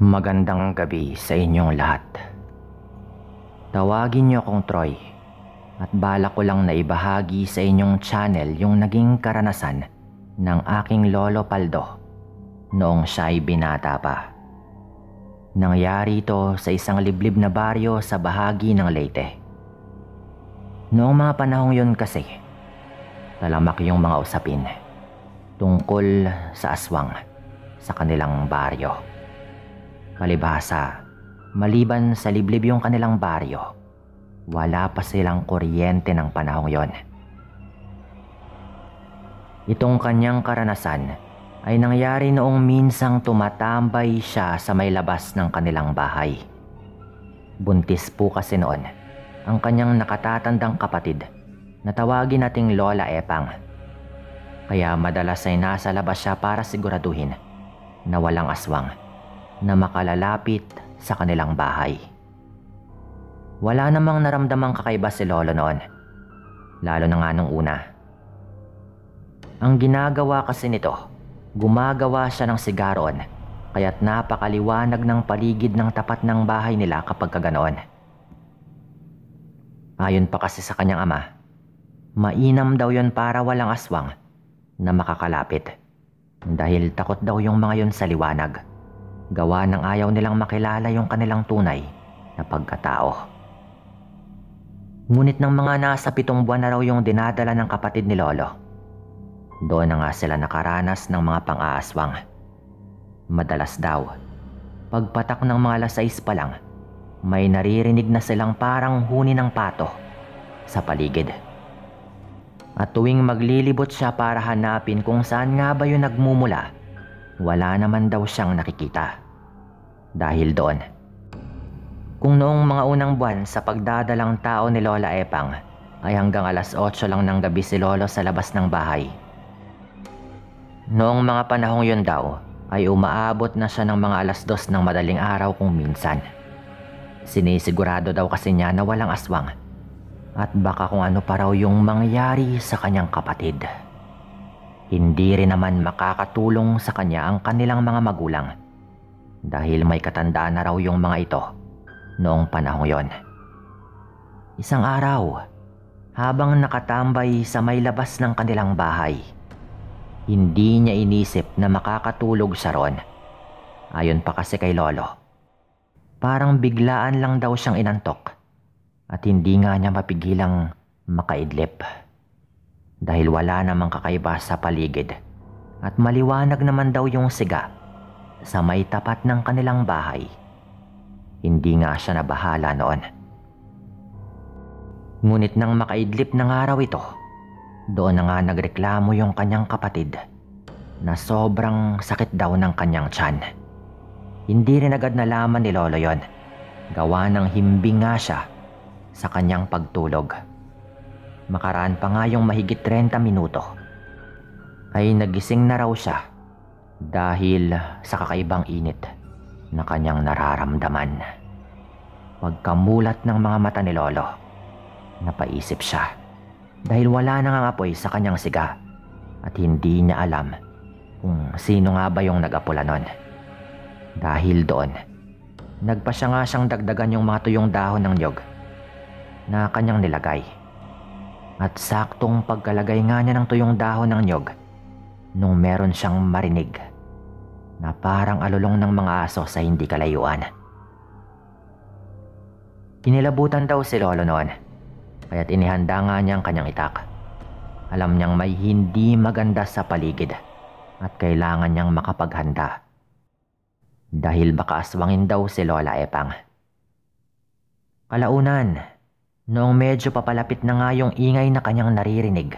Magandang gabi sa inyong lahat. Tawagin niyo akong Troy at balak ko lang na ibahagi sa inyong channel yung naging karanasan ng aking lolo Paldo noong siya ay binata pa. Nangyari ito sa isang liblib na baryo sa bahagi ng Leyte. Noong mga panahong yun kasi, talamak yung mga usapin tungkol sa aswang sa kanilang baryo. Palibhasa, maliban sa liblib yung kanilang baryo, wala pa silang kuryente ng panahong yon. Itong kanyang karanasan ay nangyari noong minsang tumatambay siya sa may labas ng kanilang bahay. Buntis po kasi noon ang kanyang nakatatandang kapatid na tawagin nating Lola Epang. Kaya madalas ay nasa labas siya para siguraduhin na walang aswang na makalalapit sa kanilang bahay. Wala namang naramdamang kakaiba si Lolo noon, lalo na nga nung una. Ang ginagawa kasi nito, gumagawa siya ng sigaron, kaya't napakaliwanag ng paligid ng tapat ng bahay nila kapag kaganoon. Ayon pa kasi sa kanyang ama, mainam daw yon para walang aswang na makakalapit, dahil takot daw yung mga yon sa liwanag. Gawa ng ayaw nilang makilala yung kanilang tunay na pagkatao. Ngunit ng mga nasa 7 buwan na raw yung dinadala ng kapatid ni Lolo, doon na nga sila nakaranas ng mga pang-aaswang. Madalas daw, pagpatak ng mga 6 pa lang, may naririnig na silang parang huni ng pato sa paligid. At tuwing maglilibot siya para hanapin kung saan nga ba yun nagmumula, wala naman daw siyang nakikita. Dahil doon, kung noong mga unang buwan sa pagdadalang tao ni Lola Epang ay hanggang 8:00 lang ng gabi si Lolo sa labas ng bahay, noong mga panahong yun daw ay umaabot na siya ng mga 2:00 ng madaling araw kung minsan. Sinisigurado daw kasi niya na walang aswang at baka kung ano pa raw yung mangyari sa kanyang kapatid. Hindi rin naman makakatulong sa kanya ang kanilang mga magulang dahil may katandaan na raw yung mga ito noong panahong yon. Isang araw, habang nakatambay sa may labas ng kanilang bahay, hindi niya inisip na makakatulog siya ron. Ayon pa kasi kay Lolo, parang biglaan lang daw siyang inantok at hindi nga niya mapigilang makaidlip. Dahil wala namang kakaiba sa paligid at maliwanag naman daw yung siga sa may tapat ng kanilang bahay, hindi nga siya nabahala noon. Ngunit nang makaidlip ng araw ito, doon na nga nagreklamo yung kanyang kapatid na sobrang sakit daw ng kanyang tiyan. Hindi rin agad nalaman ni Lolo yon, gawa ng himbing nga siya sa kanyang pagtulog. Makaraan pa nga yung mahigit 30 minuto ay nagising na raw siya dahil sa kakaibang init na kanyang nararamdaman. Pagkamulat ng mga mata ni Lolo, napaisip siya dahil wala nang apoy sa kanyang siga at hindi niya alam kung sino nga ba yung nag-apula nun. Dahil doon, nagpa siya nga siyang dagdagan yung mga tuyong dahon ng niyog na kanyang nilagay. At saktong pagkalagay nga niya ng tuyong dahon ng niyog nung meron siyang marinig na parang alulong ng mga aso sa hindi kalayuan. Kinilabutan daw si Lolo noon, kaya't inihanda nga niya ang kanyang itak. Alam niyang may hindi maganda sa paligid at kailangan niyang makapaghanda dahil baka aswangin daw si Lola Epang. Kalaunan, noong medyo papalapit na nga yung ingay na kanyang naririnig,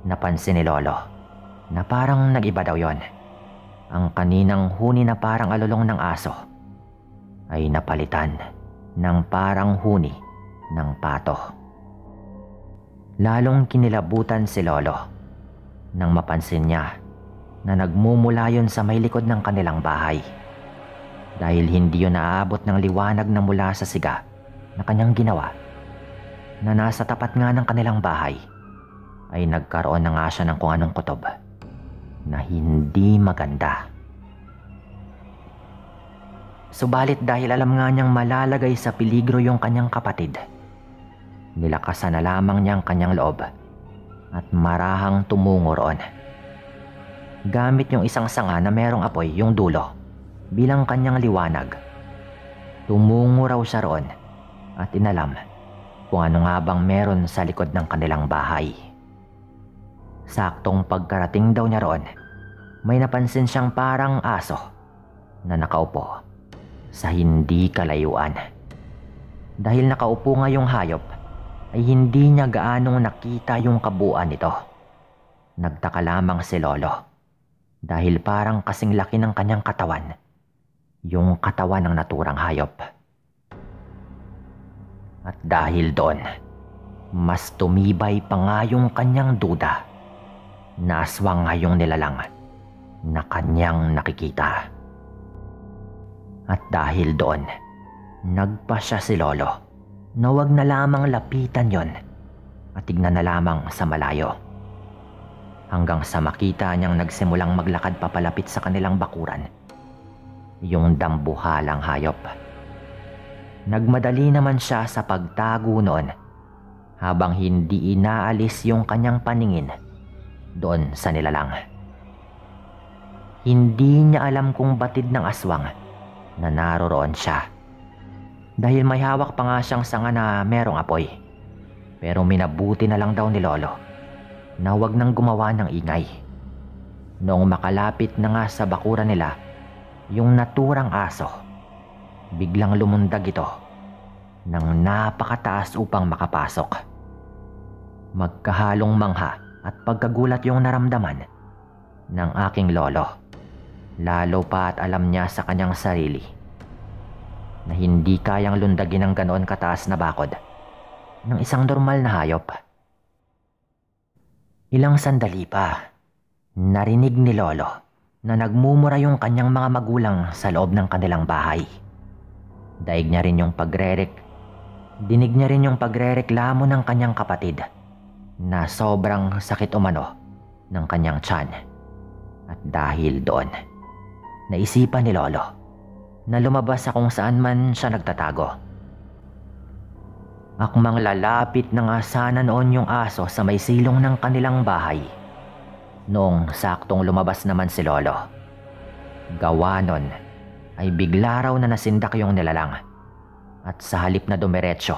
napansin ni Lolo na parang nag-iba daw yon. Ang kaninang huni na parang alulong ng aso ay napalitan ng parang huni ng pato. Lalong kinilabutan si Lolo nang mapansin niya na nagmumula yon sa may likod ng kanilang bahay, dahil hindi yon naaabot ng liwanag na mula sa siga na kanyang ginawa, na nasa tapat nga ng kanilang bahay ay nagkaroon na nga siya ng kung anong kutob na hindi maganda. Subalit dahil alam nga niyang malalagay sa peligro yung kanyang kapatid, nilakasan na lamang niyang kanyang loob at marahang tumungo roon. Gamit yung isang sanga na merong apoy yung dulo bilang kanyang liwanag, tumungo raw siya roon at inalam kung ano nga bang meron sa likod ng kanilang bahay. Saktong pagkarating daw niya roon, may napansin siyang parang aso na nakaupo sa hindi kalayuan. Dahil nakaupo nga yung hayop, ay hindi niya gaanong nakita yung kabuuan nito. Nagtaka lamang si Lolo dahil parang kasing laki ng kanyang katawan, yung katawan ng naturang hayop. At dahil doon, mas tumibay pa nga yung kanyang duda na aswang nga yung nilalang na kanyang nakikita. At dahil doon, nagpasya si Lolo na wag na lamang lapitan yon at tignan na lamang sa malayo. Hanggang sa makita niyang nagsimulang maglakad papalapit sa kanilang bakuran, yung dambuhalang hayop. Nagmadali naman siya sa pagtago noon habang hindi inaalis yung kanyang paningin doon sa nilalang. Hindi niya alam kung batid ng aswang na naroroon siya. Dahil may hawak pa nga siyang sanga na merong apoy. Pero minabuti na lang daw ni Lolo na wag nang gumawa ng ingay. Noong makalapit na nga sa bakuran nila, yung naturang aso, biglang lumundag ito ng napakataas upang makapasok. Magkahalong mangha at pagkagulat yung naramdaman ng aking lolo. Lalo pa at alam niya sa kanyang sarili na hindi kayang lundagin ng ganoon kataas na bakod ng isang normal na hayop. Ilang sandali pa, narinig ni Lolo na nagmumura yung kanyang mga magulang sa loob ng kanilang bahay. Dinig niya rin yung pagrereklamo ng kanyang kapatid na sobrang sakit umano ng kanyang tiyan. At dahil doon, naisipan ni Lolo na lumabas sa kung saan man siya nagtatago. Akmang lalapit na nga sana noon yung aso sa may silong ng kanilang bahay noong saktong lumabas naman si Lolo. Gawa nun ay bigla raw na nasindak yung nilalang at sa halip na dumiretso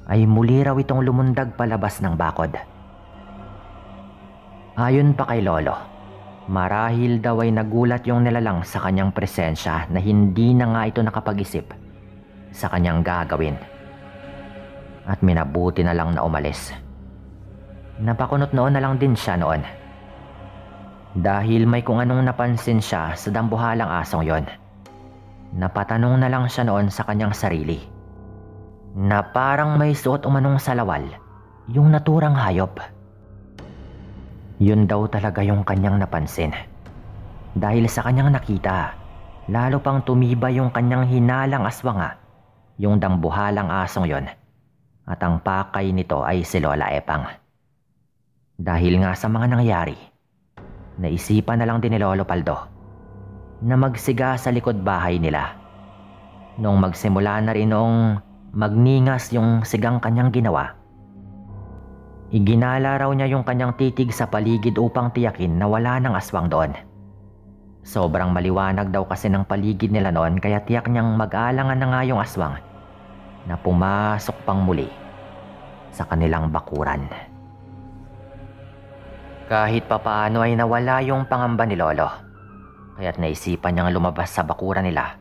ay muli raw itong lumundag palabas ng bakod. Ayon pa kay Lolo, marahil daw ay nagulat yung nilalang sa kanyang presensya na hindi na nga ito nakapag-isip sa kanyang gagawin. At minabuti na lang na umalis. Napakunot noon na lang din siya noon. Dahil may kung anong napansin siya sa dambuhalang asong yon. Napatanong na lang siya noon sa kanyang sarili na parang may suot umanong salawal yung naturang hayop. Yun daw talaga yung kanyang napansin. Dahil sa kanyang nakita, lalo pang tumibay yung kanyang hinalang aswanga, yung dambuhalang asong yon. At ang pakay nito ay si Lola Epang. Dahil nga sa mga nangyari, naisipan na lang din ni Lolo Paldo na magsiga sa likod bahay nila. Nung magsimula na rin noong magningas yung sigang kanyang ginawa, iginala raw niya yung kanyang titig sa paligid upang tiyakin na wala ng aswang doon. Sobrang maliwanag daw kasi ng paligid nila noon kaya tiyak niyang mag-aalangan na nga yung aswang na pumasok pang muli sa kanilang bakuran. Kahit papaano ay nawala yung pangamba ni Lolo, kaya't naisipan niyang lumabas sa bakuran nila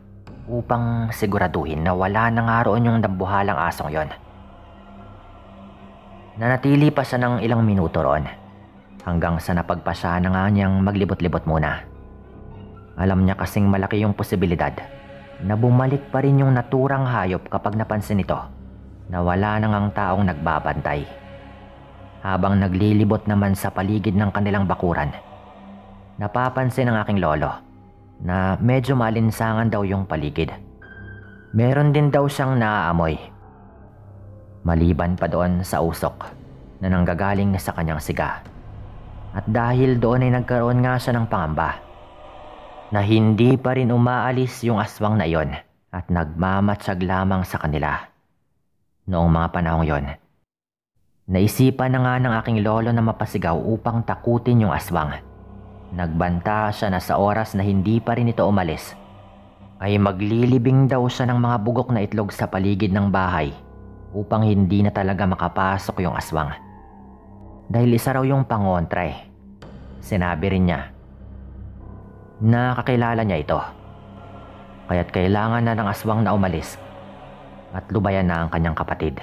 upang siguraduhin na wala na nga roon yung dambuhalang asong yon. Nanatili pa siya ng ilang minuto roon hanggang sa napagpasya na nga niyang maglibot-libot muna. Alam niya kasing malaki yung posibilidad na bumalik pa rin yung naturang hayop kapag napansin ito na wala nang ang taong nagbabantay. Habang naglilibot naman sa paligid ng kanilang bakuran, napapansin ng aking lolo na medyo malinsangan daw yung paligid. Meron din daw siyang naaamoy. Maliban pa doon sa usok na nanggagaling sa kanyang siga. At dahil doon ay nagkaroon nga siya ng pangamba. na hindi pa rin umaalis yung aswang na iyon at nagmamatsyag lamang sa kanila. Noong mga panahong yon, naisipan na nga ng aking lolo na mapasigaw upang takutin yung aswang. Nagbanta siya na sa oras na hindi pa rin ito umalis, ay maglilibing daw siya ng mga bugok na itlog sa paligid ng bahay upang hindi na talaga makapasok yung aswang. Dahil isa raw yung pangontra eh. Sinabi rin niya na kakilala niya ito, kaya't kailangan na ng aswang na umalis at lubayan na ang kanyang kapatid.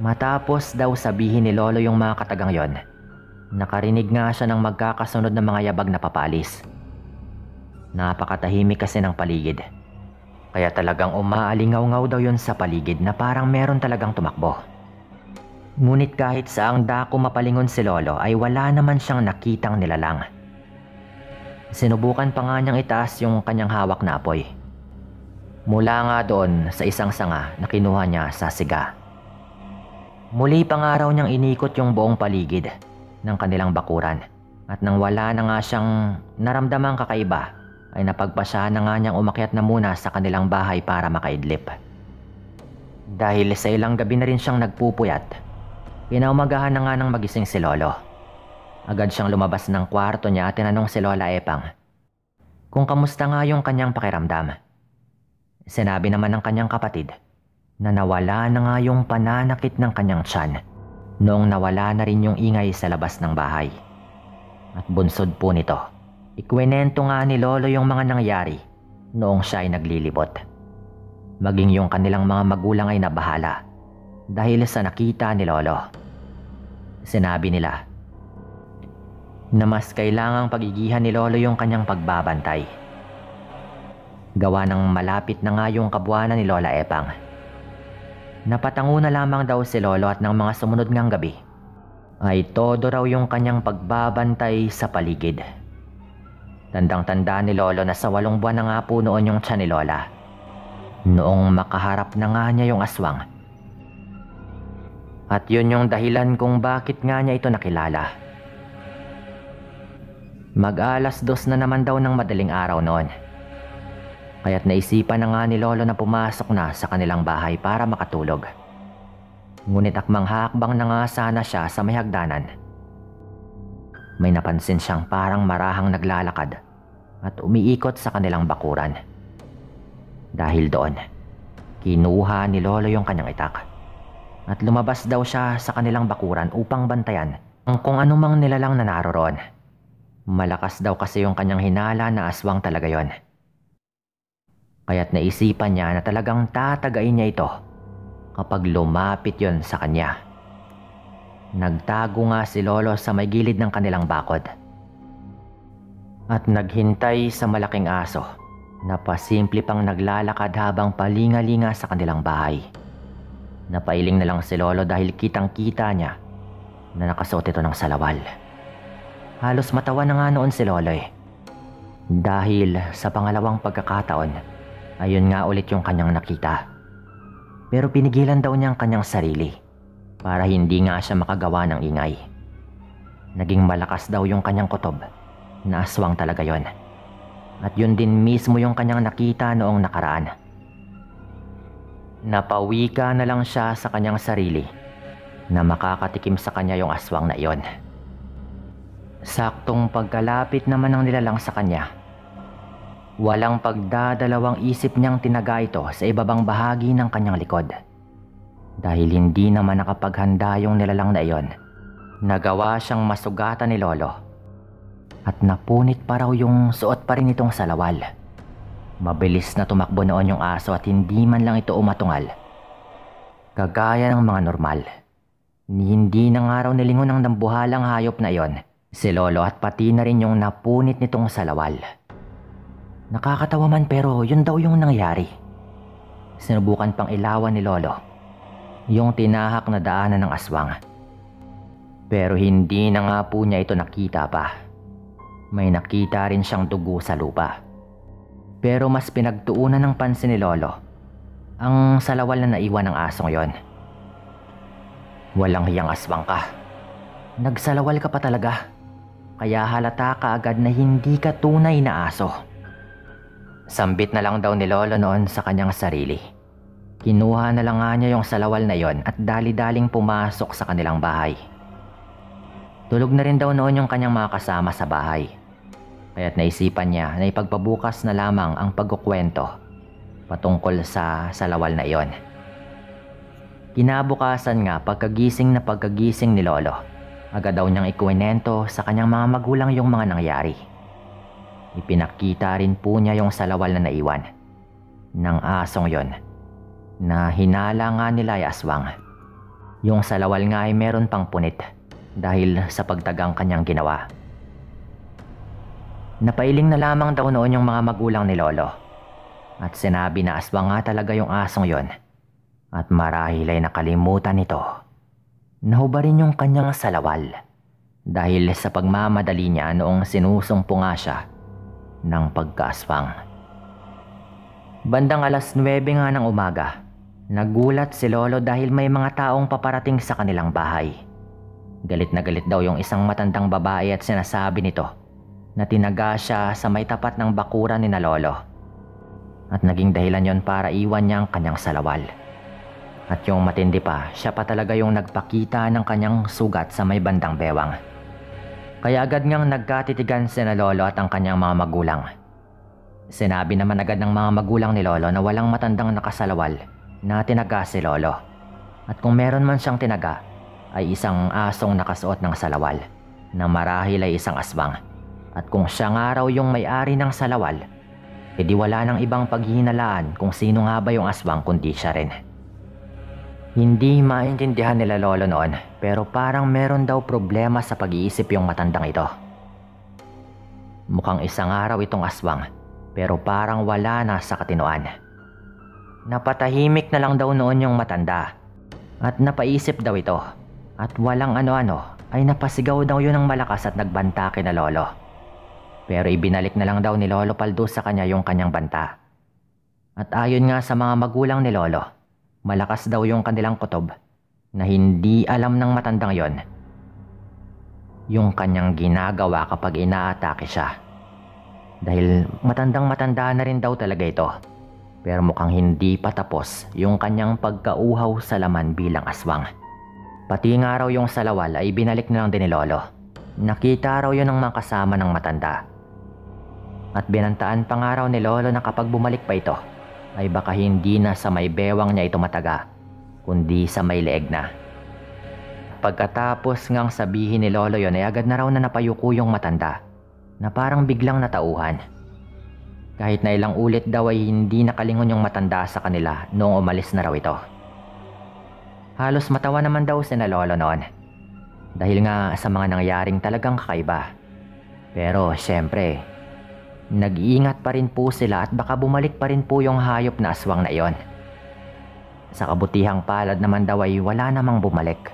Matapos daw sabihin ni lolo yung mga katagang yon, nakarinig nga siya ng magkakasunod na mga yabag na papalis. Napakatahimik kasi ng paligid, kaya talagang umaalingaw-ngaw daw yon sa paligid na parang meron talagang tumakbo. Ngunit kahit saang dako mapalingon si lolo ay wala naman siyang nakitang nilalang. Sinubukan pa nga niyang itaas yung kanyang hawak na apoy mula nga doon sa isang sanga na kinuha niya sa siga. Muli pa nga raw niyang inikot yung buong paligid ng kanilang bakuran, at nang wala na nga siyang naramdamang kakaiba ay napagpasya na nga niyang umakyat na muna sa kanilang bahay para makaidlip. Dahil sa ilang gabi na rin siyang nagpupuyat, pinaumagahan na nga nang magising si lolo. Agad siyang lumabas ng kwarto niya at tinanong si Lola Epang kung kamusta nga yung kanyang pakiramdam. Sinabi naman ng kanyang kapatid na nawala na nga yung pananakit ng kanyang tiyan noong nawala na rin yung ingay sa labas ng bahay. At bunsod po nito, ikwinento nga ni lolo yung mga nangyari noong siya ay naglilibot. Maging yung kanilang mga magulang ay nabahala dahil sa nakita ni lolo. Sinabi nila na mas kailangang pagigihan ni lolo yung kanyang pagbabantay. Gawa ng malapit na nga yung kabuwanan ni Lola Epang. Napatango na lamang daw si lolo at ng mga sumunod ngang gabi ay todo raw yung kanyang pagbabantay sa paligid. Tandang-tanda ni lolo na sa 8 buwan na nga po noon yung tiyan ni lola noong makaharap na nga niya yung aswang. At yun yung dahilan kung bakit nga niya ito nakilala. Mag-alas 2 na naman daw ng madaling araw noon, kaya't naisipan na nga ni lolo na pumasok na sa kanilang bahay para makatulog. Ngunit akmang hakbang na nga sana siya sa may hagdanan, may napansin siyang parang marahang naglalakad at umiikot sa kanilang bakuran. Dahil doon, kinuha ni lolo yung kanyang itak at lumabas daw siya sa kanilang bakuran upang bantayan ang kung anumang nilalang na naroroon. Malakas daw kasi yung kanyang hinala na aswang talaga yon. Kaya't naisipan niya na talagang tatagain niya ito kapag lumapit yon sa kanya. Nagtago nga si lolo sa may gilid ng kanilang bakod at naghintay sa malaking aso na pasimple pang naglalakad habang palingalinga sa kanilang bahay. Napailing na lang si lolo dahil kitang-kita niya na nakasuot ito ng salawal. Halos matawa na nga noon si lolo eh. Dahil sa pangalawang pagkakataon, ayun nga ulit yung kanyang nakita. Pero pinigilan daw niya ang kanyang sarili para hindi nga siya makagawa ng ingay. Naging malakas daw yung kanyang kutob na aswang talaga yon. At yun din mismo yung kanyang nakita noong nakaraan. Napawika na lang siya sa kanyang sarili na makakatikim sa kanya yung aswang na iyon. Saktong pagkalapit naman ng nilalang sa kanya, walang pagdadalawang isip niyang tinaga ito sa ibabang bahagi ng kanyang likod. Dahil hindi naman nakapaghanda yung nilalang na iyon, nagawa siyang masugatan ni lolo at napunit pa raw yung suot pa rin itong salawal. Mabilis na tumakbo noon yung aso at hindi man lang ito umatungal. Kagaya ng mga normal, hindi na nga raw nilingon ng dambuhalang hayop na iyon si lolo at pati na rin yung napunit nitong salawal. Nakakatawa man pero yun daw yung nangyari. Sinubukan pang ilawan ni lolo yung tinahak na daanan ng aswang. Pero hindi na nga po niya ito nakita pa. May nakita rin siyang dugo sa lupa. Pero mas pinagtuunan ng pansin ni lolo ang salawal na naiwan ng asong yon. Walang hiyang aswang ka. Nagsalawal ka pa talaga. kaya halata kaagad na hindi ka tunay na aso. Sambit na lang daw ni Lolo noon sa kanyang sarili. Kinuha na lang nga niya yung salawal na yon at dali-daling pumasok sa kanilang bahay. Tulog na rin daw noon yung kanyang mga kasama sa bahay. Kaya't naisipan niya na ipagpabukas na lamang ang pagkukwento patungkol sa salawal na iyon. Kinabukasan nga pagkagising ni Lolo, agad daw niyang ikuwento sa kanyang mga magulang yung mga nangyari. Ipinakita rin po niya yung salawal na naiwan ng asong yon na hinala nga nila ay aswang. Yung salawal nga ay meron pang punit dahil sa pagtagang kanyang ginawa. Napailing na lamang daw noon yung mga magulang ni Lolo at sinabi na aswang nga talaga yung asong yon at marahil ay nakalimutan nito na hubarin yung kanyang salawal dahil sa pagmamadali niya noong sinusumpo nga siya ng pagkaaswang. Bandang 9:00 nga ng umaga, nagulat si Lolo dahil may mga taong paparating sa kanilang bahay. Galit na galit daw yung isang matandang babae at sinasabi nito na tinaga siya sa may tapat ng bakuran ni na Lolo. At naging dahilan yon para iwan niya ang kanyang salawal. At yung matindi pa, siya pa talaga yung nagpakita ng kanyang sugat sa may bandang bewang. Kaya agad ngang nagkatitigan si na Lolo at ang kanyang mga magulang. Sinabi naman agad ng mga magulang ni Lolo na walang matandang nakasalawal na tinaga si Lolo. At kung meron man siyang tinaga, ay isang asong nakasuot ng salawal na marahil ay isang aswang. At kung siya nga raw yung may-ari ng salawal, edi wala nang ibang paghihinalaan kung sino nga ba yung aswang kundi siya rin. Hindi maintindihan nila Lolo noon, pero parang meron daw problema sa pag-iisip yung matandang ito. Mukhang isang araw itong aswang, pero parang wala na sa katinoan. Napatahimik na lang daw noon yung matanda at napaisip daw ito at walang ano-ano ay napasigaw daw yun ng malakas at nagbanta kina Lolo. Pero ibinalik na lang daw ni Lolo Paldo sa kanya yung kanyang banta. At ayon nga sa mga magulang ni Lolo, malakas daw yung kanilang kutob na hindi alam ng matandang yon yung kanyang ginagawa kapag inaatake siya. Dahil matandang-matanda na rin daw talaga ito. Pero mukhang hindi pa tapos yung kanyang pagkauhaw sa laman bilang aswang. Pati nga raw yung salawal ay binalik na lang din ni Lolo. Nakita raw yun ng mga kasama ng matanda. At binantaan pa nga raw ni Lolo na kapag bumalik pa ito, ay baka hindi na sa may bewang niya ito mataga, kundi sa may leeg na. Pagkatapos ngang sabihin ni Lolo yon ay agad na raw na napayuko yung matanda, na parang biglang natauhan. Kahit na ilang ulit daw ay hindi nakalingon yung matanda sa kanila noong umalis na raw ito. Halos matawa naman daw si na Lolo noon, dahil nga sa mga nangyaring talagang kakaiba. Pero syempre, nag-iingat pa rin po sila at baka bumalik pa rin po yung hayop na aswang na iyon. Sa kabutihang palad naman daw ay wala namang bumalik.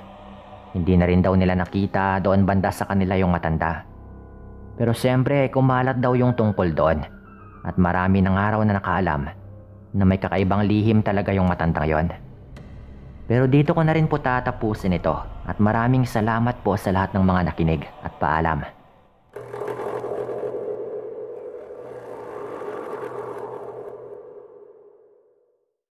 Hindi na rin daw nila nakita doon banda sa kanila yung matanda. Pero syempre kumalat daw yung tungkol doon at marami ng araw na nakaalam na may kakaibang lihim talaga yung matandang yon. Pero dito ko na rin po tatapusin ito at maraming salamat po sa lahat ng mga nakinig at paalam.